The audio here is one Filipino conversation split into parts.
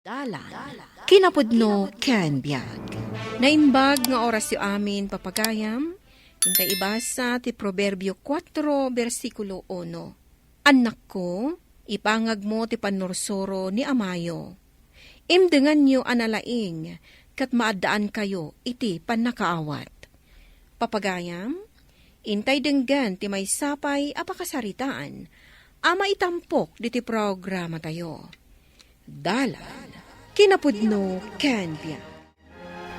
Dala, kinapudno ken biag. Naimbag nga oras yu amin papagayam, hintay ibasa ti Proverbio 4, versikulo 1. Anak ko, ipangag mo ti panursuro ni amayo. Imdengan nyo analaing, kat maadaan kayo iti panakaawat. Papagayam, intay denggan ti may sapay apakasaritaan, ama itampok diti programa tayo. Dalan, kinapudno ken biag.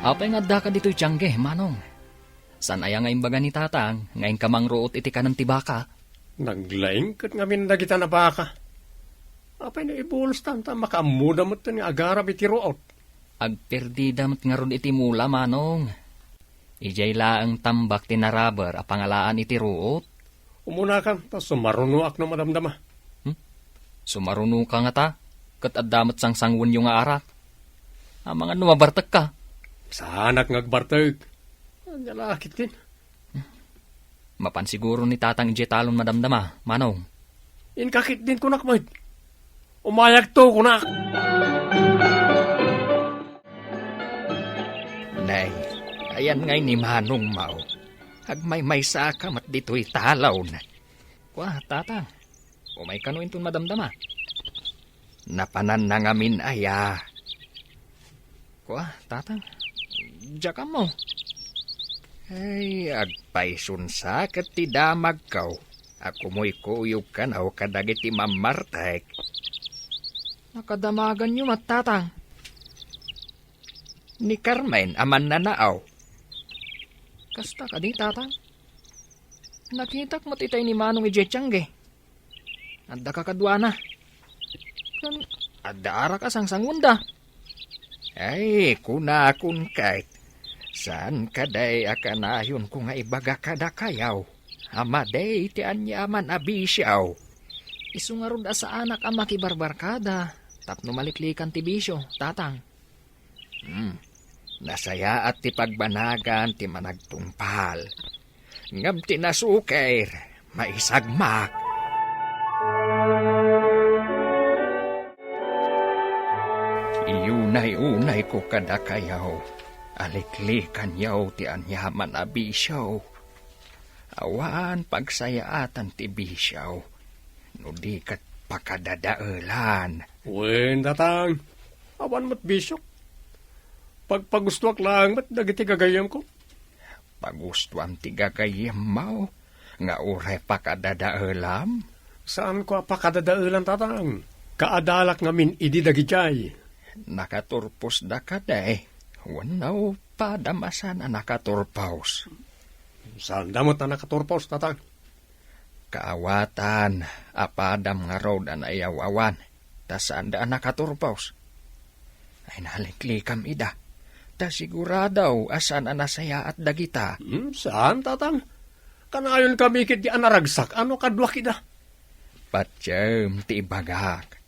Apay nga da ka dito'y tiyangge, manong. San aya nga imbaga ni tatang, ngayon kamang root iti ka ng tibaka? Naglaing kat nga minagita na baka. Apay na ibulos tanta makamuda mo ito nga agarab iti root. Agperdida mat nga ron iti mula, manong. Ijay laang tambak ti naraber a pangalaan iti root. Umuna ka, tas sumarunuak na madamdama. Sumaruno ka nga ta, kat addamat sang sangwon yung nga arak. Ang mga numabartak ka. Sanak ngagbartag. Ang lalakit din. Mapansiguro ni tatang ijay talon madamdama, manong. Inkakit din kunak mo. Umayag to kunak. Nay, ayan ngay ni Manong Mao. Hagmay-may sa kamat dito'y talaw na. Kwa, tatang, umay kanuin tun madamdama. Napanan na ngamin aya. Kwa, tatang, diya mo. Ay, agpaisun sa kat ti damag kaw. Ako mo'y kuyog ka na o kadagiti mamartek. Nakadamagan nyo tatang. Ni Carmen aman na naaw. Kasta ka di, tatang. Nakitak mo titay ni Manong Ijechangge. Adda ka kadwa na. Kan, adda ara ka sang sangunda. Ay, kuna kun kahit. Saan kaday akanayon ko nga ibaga kada kayaw. Amaday ti anya man abisyaw. Isungarod sa anak ang makibarbarkada. Tapno maliklikan ti bisyo, tatang. Nasaya at ti pagbanagan ti managtungpal. Ngam ti nasukair, maisagmak. Iyunay-unay ko kada kayaw. Aliklikan yaw ti anyaman abisyaw. Awan pagsayaatan ti bisyaw. No di kat pakadadaelan. Wen, tatang. Awan mo't bisyok. Pagpagustuak lang, ba't dagiti gagayam ko? Pagustuan ti gagayem mau. Nga uray pakadadaelam. Saan ko pakadadailan, tatang? Kaadalak ngamin idi dagijay. Nakaturpos da kaday. Wanaw padamasan na nakaturpaus. Saan damot na nakaturpos, tatang? Kaawatan, apadam nga road an ayawawan. Tasaan da nakaturpaus. Ay naliklikam ida. Ta siguradaw asan anasaya at dagita. Saan, tatang? Kanayon kami kit di anaragsak. Ano kadwak ida? Patyem ti ibagak.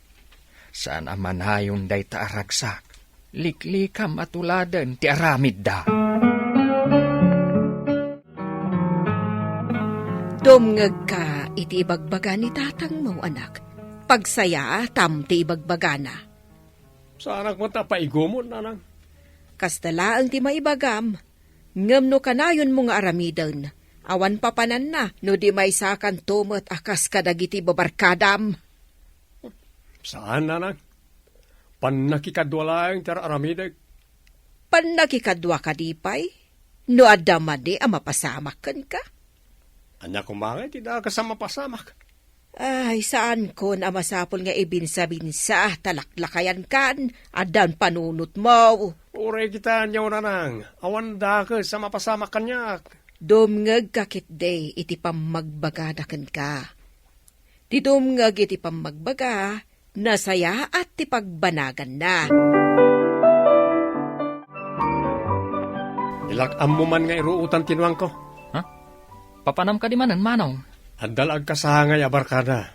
Saan amanayon day ta aragsak. Liklikam atuladen ti aramid da. Dumngeg ka iti ibagbaga ni tatang mo, anak. Pagsaya tam ti ibagbaga na. Saan mo tapaigumon, nanang? Kastalaang ti maibagam, ngem no kanayon mo nga aramidon. Awan papanan na, no di may sakan tumot akas kadagiti babarkadam. Saan, nanang? Panakikadwa lang tira aramidag. Panakikadwa ka di pay, no adamadi ang mapasamakan ka. Anya kumangay, tidak kasama pasamak. Ay, saan ko na masapol nga ibinsa-binsa, talaklakayan kan, adan panunot mo. Uray kita niyaw, nanang. Awan da ka sa mapasamak kanyak. Dumngeg kakit day, iti pamagbagadakan ka. Di dumngeg iti pamagbaga, nasaya at ti pagbanagan na. Ilakam mo man nga iruutan tinuang ko. Papanam ka di manan, manong. Addalag ka sa hangay abarkada.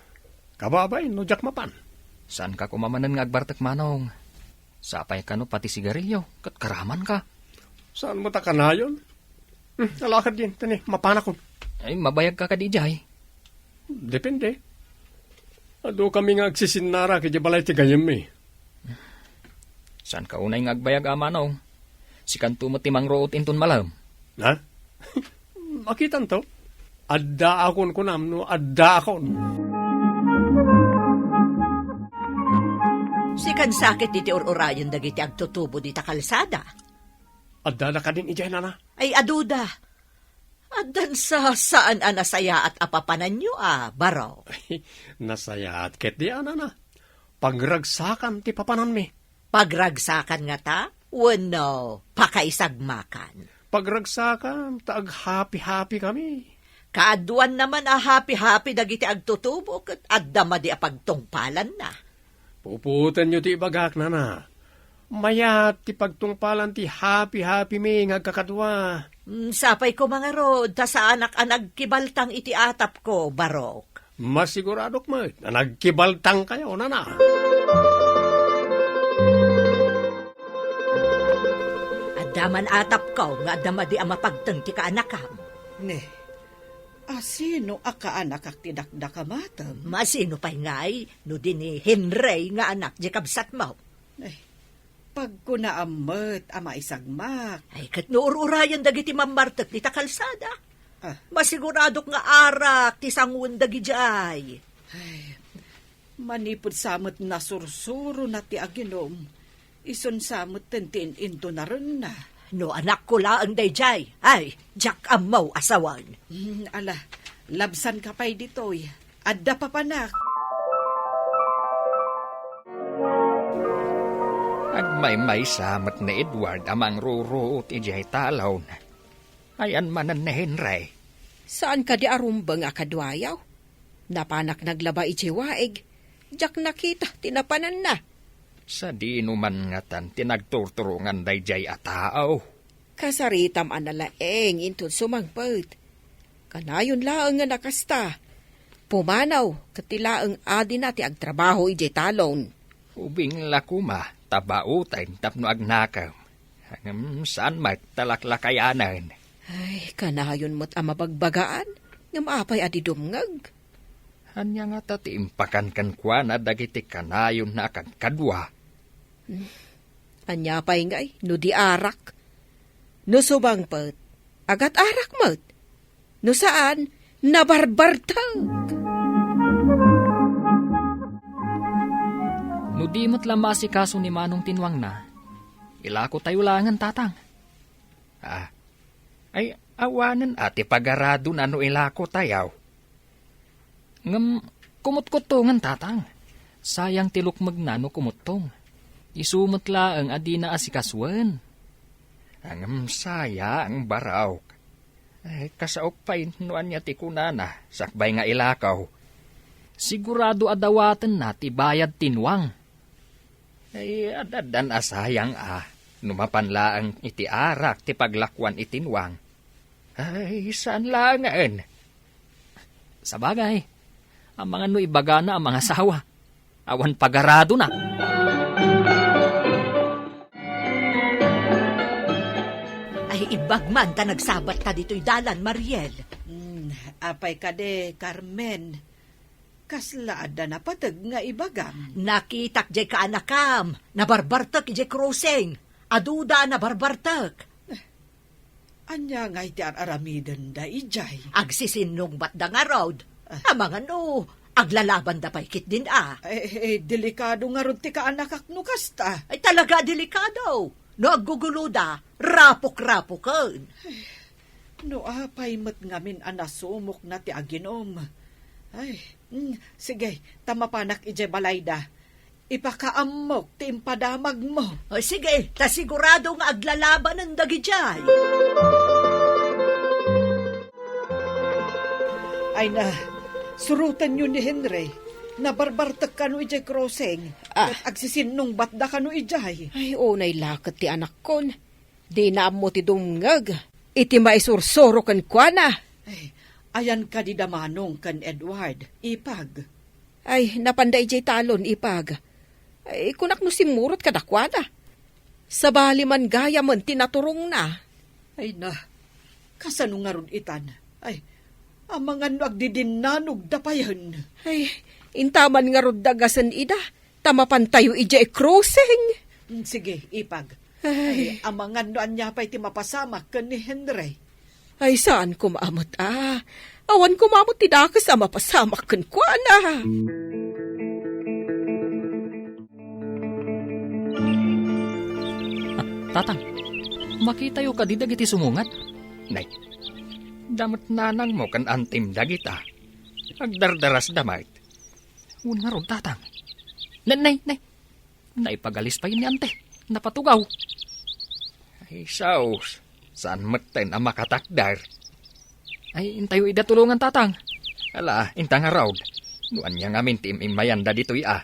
Kababay, no jak mapan. Saan ka kumamanan nga agbartak, manong? Sapay ka no pati sigarilyo, kat karaman ka. Saan mo ta kanayon? Nalakad din, tani, mapana ko. Ay, mabayag ka kadijay. Depende. Ado kami nga agsisinara kaya balay ti gayem eh. Saan ka unay ngagbayag amanaw? Si kanto mo timang root inton malam. Ha? Makitan to? Adda akon ko namno, adda akon. Sikan sakit diti urayan dagiti agtutubo dita kalsada. Adda na ka din ijay na. Ay aduda. Adan sa saan anasaya at apapanan nyo baraw. Nasaya at ket di na. Pagragsakan ti papanan mi. Pagragsakan nga ta, wano, pakaisagmakan. Pagragsakan, taag happy-happy kami. Kaaduan naman happy-happy dagiti agtutubo ket adda madi apagtungpalan na. Puputan nyo ti ibagak na. Mayat ti pagtungpalan ti happy-happy mi ngagkakadwa. Sapay ko mga rod, ta sa anak-anag kibaltang iti atap ko, barok. Masiguradok mo, na nagkibaltang kayo na. Adaman atap ko, nga adama di amapagtang ti kaanakam. Ne, asino akaanak ak tinakdakamatam? Masino pa'y ngay, no di ni Henry nga anak, di kabsat mo. Pag ko naamat ama isagmak. Ay, kat nuururayan dagiti mamartak di ta kalsada. Ah. Masiguradok nga arak, ti sangun dagi jay. Manipod samot na sursuro na ti aginom. Ison samot tentin into na rin na. No anak ko laang day jay. Ay, jak amaw asawan. Ala, labsan ka pa'y ditoy. Adda pa panak. Agmay-may samat na Edward amang ruruot ijay talaw na. Ayan manan na Henry. Saan ka di arumbang akadwayaw? Napanak naglaba iti waig. Jak nakita, tinapanan na. Sa di numan ngatan tinagturturungan dayjay ataaw. Kasaritam analaeng intud sumangpet. Kanayon laang nga nakasta. Pumanaw, katilaang adi na ti agtrabaho iti talon. Ubing lakuma, tabautain tapno agnakaw. Saan magtalaklakayanan? Ay, kanayon mo't amabagbagaan. Ngam apay adi dumngag. Hanya nga tati impakan kan kwa na dagiti kanayon na kadwa. Anya pa'y ngay, no di arak. No subangpet, agat arak mo't. No saan, nabarbartag. No di mo't lamasi kaso ni Manong Tinwang na, ilako tayo langan tatang. Ay awanan ati pagarado na no ilako tayaw. Ngam, kumutkutungan tatang. Sayang tilukmag na no kumutong. Isumot laang adi na asikaswan. Ang saya ang baraw. Ay, kasaok pa'y nuan niya ti kunana, sakbay nga ilakaw. Sigurado adawatan na ti bayad Tinwang. Ay, adadan asayang numapanlaang iti arak ti paglakwan itinwang. Ay, saan langan? Sa bagay, ang mga no ibaga na ang mga sawa. Awan pagarado na. Ay, ibagman ta nagsabat ta dito'y dalan, Mariel. Apay ka de, Carmen. Kaslaada na patag nga ibagam. Nakitak jay kaanakam, nabarbartak jay kruseng. Aduda nabarbartak. Anya nga iti aramidan da ijay. Agsisinong bat da nga road. Amang ano, aglalaban da pa'y kit din Delikado nga ron ti kaanakak no kasta. Ay talaga delikado. No aggugulo da, rapok-rapokan. No apay mat ngamin anasumok na ti aginom. Ay, sige, tamapanak ijay balayda. Ipakaamok ti impadamag mo. O sige, ta sigurado nga aglalaban ng dagijay. Ay na, surutan yun ni Henry. Nabarbartak ka no ijay crossing. At agsisinong batda ka no ijay. Ay, unay lakat ti anak kon. Di na mo ti dumngag. Iti maisursoro kan kwa na. Ay, ayan ka di damanong kan Edward. Ipag. Ay, napanday jay talon ipag. Ay, kunak no simurot kadakwa na. Sa bali man gaya man tinaturong na. Ay na, kasano nga ron itan? Ay, ang mga no agdidinanog dapayan. Ay, intaman nga rod dagasan ida. Tamapan tayo ija crossing. Sige, ipag. Ay, amangan doan niya pa'y ti mapasamak ka ni Henry. Ay, saan kumamot Awan kumamot ti dakas mapasamak kan kwa na. Tatang, makita yu ka di dagiti sumungat. Nay, damat nanang mo kan antim dagita. Agdardaras damait. Un nga ron, tatang. Nay. Naipagalis pa yun ni ante. Napatugaw. Ay, saus. Saan maten ang makatakdar? Ay, intayo ida tulungan, tatang. Ala, intang araw. Nuan niya ngamin tim imayanda dito At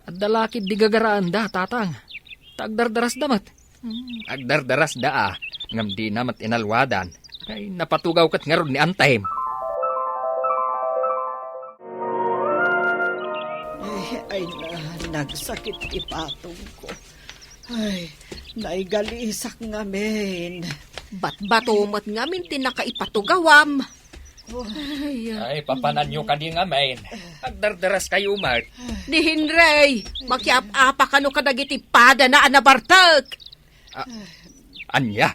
dalakid di gagaraan da, tatang. Tagdardaras damat. Agdardaras daa. Ngam di namat inalwadan. Ay, napatugaw kat nga ron ni antahim. Ay, nagsakit ipatong ko. Ay, naigalisak ngamin. Ba't-batumot ngamin tinakaipatugawam. Ay, papanan nyo ka di nga main. Agdardaras kayo, Mart. Ni Henry, makiap-apa kano kadagiti pada na anabartag. Anya?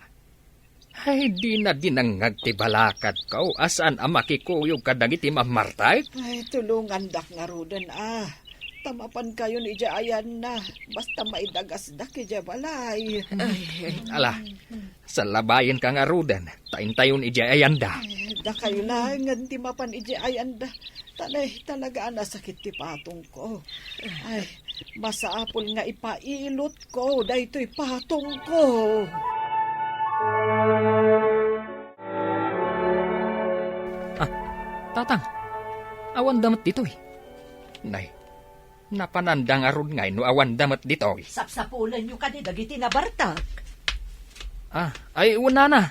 Ay, di na dinangag ti balakad ka. Asan ang makikuyog kadagiti mamartay? Ay, tulungan dak nga roden Tamapan kayo ni Jayan na. Basta maidagas-dak ija balay. Ala, sa labayan ka nga rudan. Taintayon ija ayanda. Da kayo lang, nganti mapan ija ayanda. Tanay, talaga sakit ti patong ko. Ay, masaapol nga ipailot ko. Dahito patong ko. Tatang, awan damat dito Nay, napanandang arun ngay no awan damat dito. Sapsapulan nyo ka ni dagiti nabartag. Ay, una na.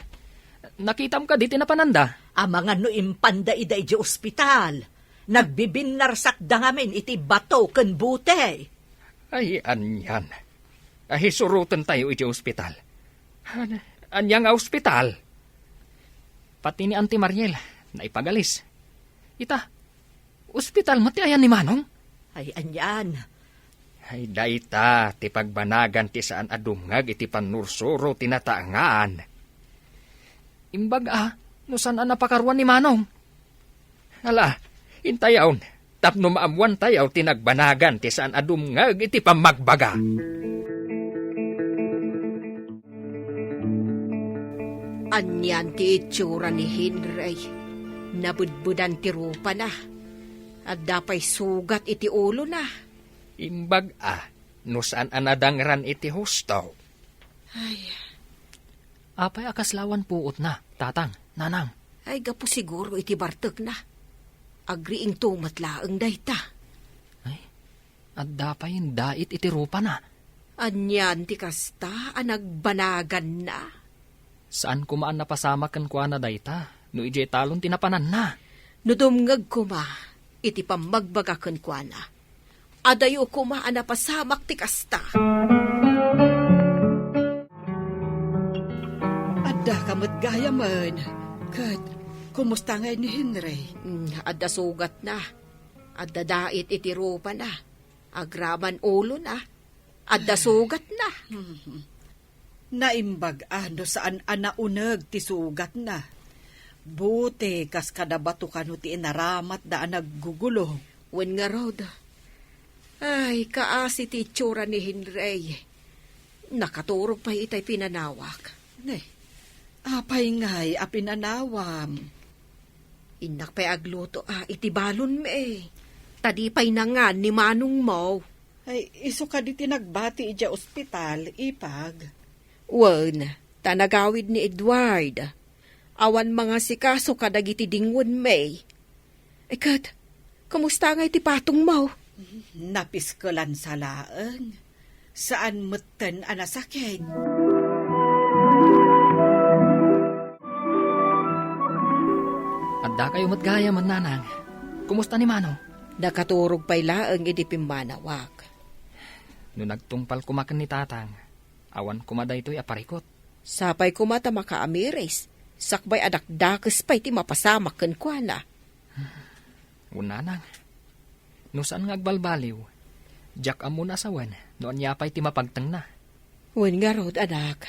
Nakitam ka diti na pananda. Amangan no impanda ida iti ospital. Nagbibinarsak da ngamin iti bato ken bute. Ay, anyan. Ay, surutan tayo iti ospital. Anyang ospital? Pati ni Auntie Mariel, naipagalis. Ita, ospital mati ayan ni Manong? Ay, anyan. Ay, daita, ti pagbanagan ti saan adumngag iti panursuro tinataangaan. Imbag no saan napakaruan ni Manong? Ala, intayaw, tapno maamuan tayaw tinagbanagan ti saan adumngag iti pamagbaga. Anyan ti itsura ni Henry. Nabudbudan ti rupa na. At dapay sugat iti ulo na. Imbag no saan anadangran iti husto. Apay akaslawan puot na, tatang, nanang. Ay gapo siguro iti bartag na. Agriing tumatlaang dayta. At dapay dait iti rupa na. Anyan ti kasta anagbanagan na. Saan kumaan napasama kan kwa na dayta? No ije talon tinapanan na. Nudumngag kuma, iti pamagbagakan kwa na. Adayo kuma anapasamak ti kasta. Adda kamot gaya man. Kat, kumusta ngay ni Henry? Adda sugat na. Adda dait iti rupa na. Agraman ulo na. Adda sugat na. Naimbag no saan anaunag ti sugat na. Buti kas kadabato kano ti inaramat da naggugulo. Wen nga rod. Ay, kaasi ti itsura ni Henry. Nakaturog pa itay pinanawak. Ne, apay ngay apinanawam. Inak pa'y agluto iti balon me. Tadi pa'y nangan ni Manong mo. Ay, iso ka di tinagbati ija ospital, ipag. Wen, tanagawid ni Edward. Awan mga sikaso kadagiti dingon me. Kat, kamusta nga iti patong mo? Napiskalan sa laeng. Saan mutten anasakit? Adda kayo matgaya man nanang. Kumusta ni Manong? Nakaturog pa'y laeng iti pimbanawak. No nagtungpal kumakan ni tatang, awan kumaday to'y aparikot. Sapay kumata makaamires. Sakbay adakdakes pa'y ti mapasamak ken kwa na. Una nang. No saan nga agbalbaliw, jak amo na sawan, noon niya pa'y ti mapagtang na. Wen nga rod, anak.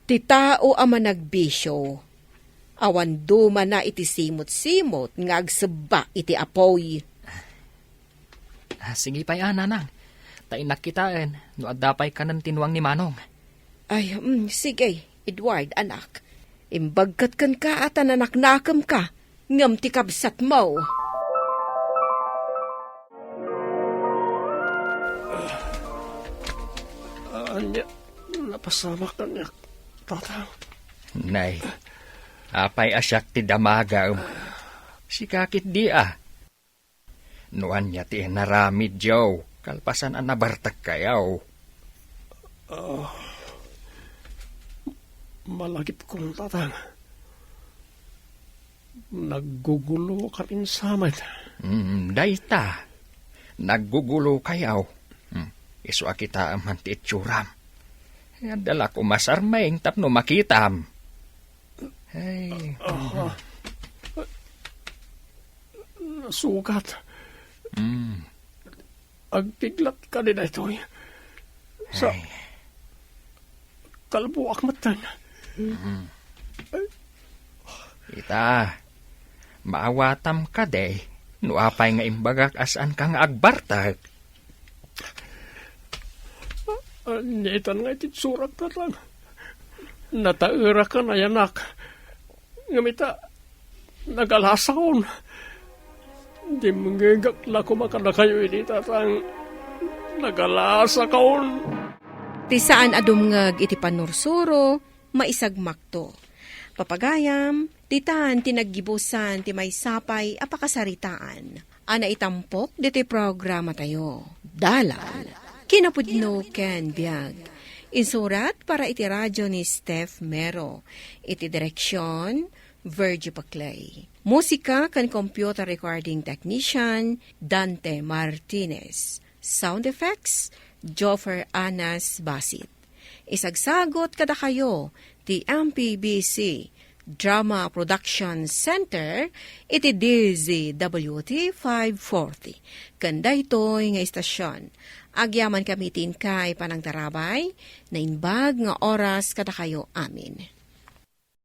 Ti tao ama nagbisyo. Awan duma na iti simot-simot nga agseba iti apoy. Sige pa'y nanang. Tainak kitaan, no adapay ka ng tinuang ni Manong. Ay, sige, Edward, anak. Imbagkat kan ka at nanaknakam ka. Ngam ti kabsat mo. Anya, napasama ka niya, tatang. Nay, apay asyak ti damaga. Si kakit di Nuan niya ti naramid yaw. Kalpasan ang nabartag kayaw. Malagip kong tatang. Naggugulo kami samad. Dayta. Naggugulo kayaw. Isu kita man ti itsuram. Dala ko masarmaing tapno makitam. Hey. Nasugat. Agpiglat ka din ito. Sa kalbuak matan. Ita, maawatam ka de. Nuapay nga imbagak asan kang agbartag. Anyitan nga ititsurak tatang. Nataira ka na yanak. Ngamita, nagalasa kon. Di mangigak la kumakana kayo ini tatang. Nagalasa kon. Ti saan adumngag iti panursuro, maisagmakto. Papagayam, titan tinaggibusan ti may sapay apakasaritaan. Ana itampok diti programa tayo. Dalal. Kinapudno Ken Biag. Insurat para iti radyo ni Steph Mero. Iti direksyon, Virgie Paclay. Musika kan computer recording technician, Dante Martinez. Sound effects, Joffer Anas Basit. Isagsagot kada kayo, ti MPBC Drama Production Center, iti DZWT 540. Kanda ito'y nga istasyon. Agyaman kami tin kay panang tarabay, na inbag nga oras kada kayo amin.